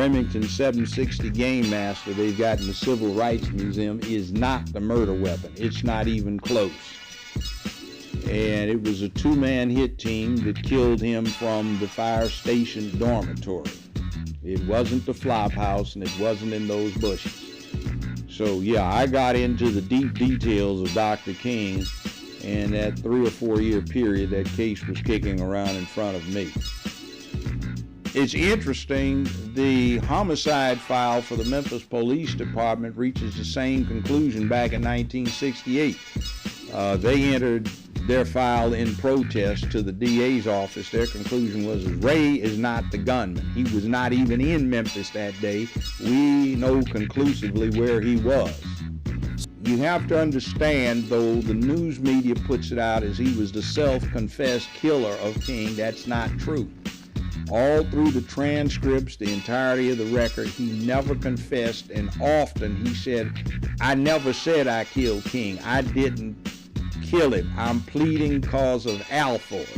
Remington 760 Game Master they've got in the Civil Rights Museum is not the murder weapon. It's not even close. And it was a two-man hit team that killed him from the fire station dormitory. It wasn't the flop house, and it wasn't in those bushes. So yeah, I got into the deep details of Dr. King, and that 3 or 4 year period that case was kicking around in front of me. It's interesting, the homicide file for the Memphis Police Department reaches the same conclusion back in 1968. They entered their file in protest to the DA's office. Their conclusion was Ray is not the gunman. He was not even in Memphis that day. We know conclusively where he was. You have to understand, though the news media puts it out as he was the self-confessed killer of King, that's not true. All through the transcripts, the entirety of the record, he never confessed, and often he said, I never said I killed King. I didn't kill him. I'm pleading cause of Alford.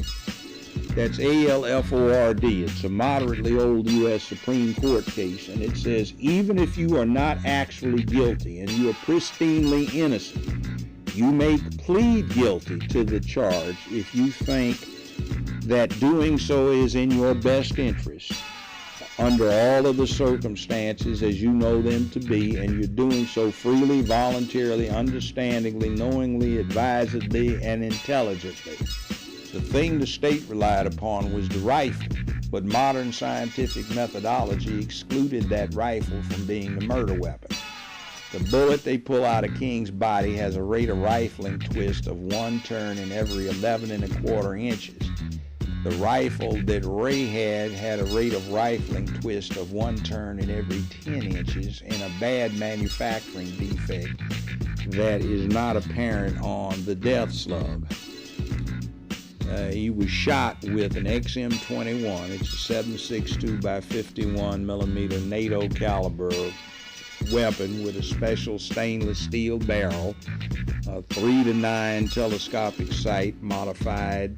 That's A-L-F-O-R-D. It's a moderately old U.S. Supreme Court case, and it says, even if you are not actually guilty and you are pristinely innocent, you may plead guilty to the charge if you think that doing so is in your best interest under all of the circumstances as you know them to be, and you're doing so freely, voluntarily, understandingly, knowingly, advisedly, and intelligently. The thing the state relied upon was the rifle, but modern scientific methodology excluded that rifle from being the murder weapon. The bullet they pull out of King's body has a rate of rifling twist of 1 turn in every 11 1/4 inches. The rifle that Ray had a rate of rifling twist of 1 turn in every 10 inches and a bad manufacturing defect that is not apparent on the death slug. He was shot with an XM21. It's a 7.62 by 51 millimeter NATO caliber weapon with a special stainless steel barrel, a 3-9 telescopic sight modified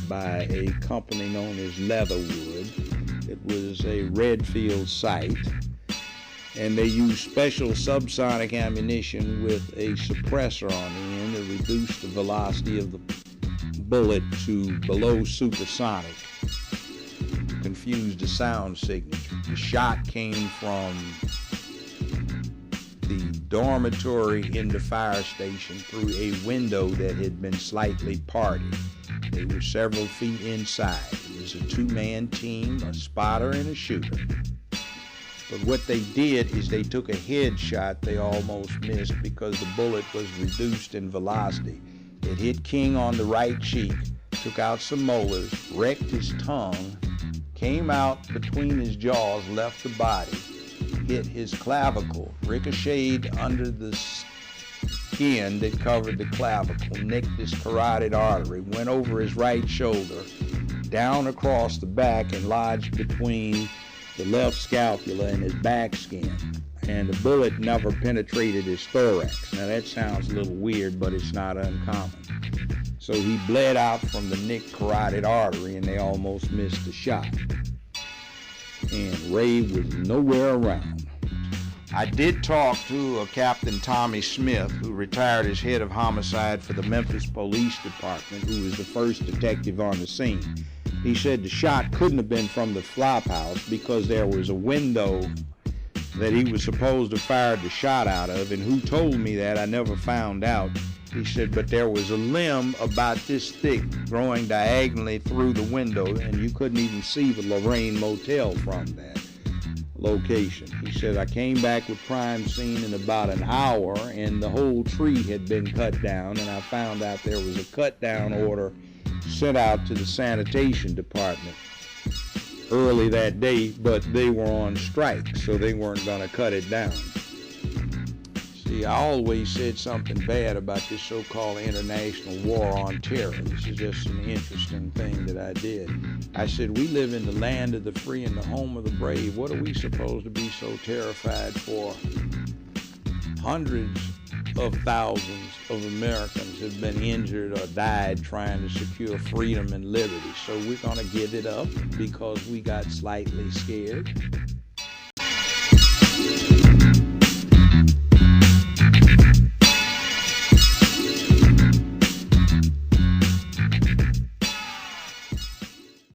by a company known as Leatherwood. It was a Redfield sight, and they used special subsonic ammunition with a suppressor on the end to reduce the velocity of the bullet to below supersonic to confuse the sound signature. The shot came from the dormitory in the fire station through a window that had been slightly parted. They were several feet inside. It was a two-man team, a spotter and a shooter. But what they did is they took a headshot they almost missed because the bullet was reduced in velocity. It hit King on the right cheek, took out some molars, wrecked his tongue, came out between his jaws, left the body, hit his clavicle, ricocheted under the skin that covered the clavicle, nicked his carotid artery, went over his right shoulder, down across the back and lodged between the left scapula and his back skin. And the bullet never penetrated his thorax. Now that sounds a little weird, but it's not uncommon. So he bled out from the nicked carotid artery and they almost missed the shot. And Ray was nowhere around. I did talk to a Captain Tommy Smith, who retired as head of homicide for the Memphis Police Department, who was the first detective on the scene. He said the shot couldn't have been from the flop house because there was a window that he was supposed to fire the shot out of, and who told me that, I never found out. He said, but there was a limb about this thick growing diagonally through the window, and you couldn't even see the Lorraine Motel from that location. He said, I came back with crime scene in about an hour, and the whole tree had been cut down, and I found out there was a cut down order sent out to the sanitation department early that day, but they were on strike, so they weren't going to cut it down. See, I always said something bad about this so-called international war on terror. This is just an interesting thing that I did. I said, we live in the land of the free and the home of the brave. What are we supposed to be so terrified for? Hundreds of thousands of Americans have been injured or died trying to secure freedom and liberty. So we're going to give it up because we got slightly scared.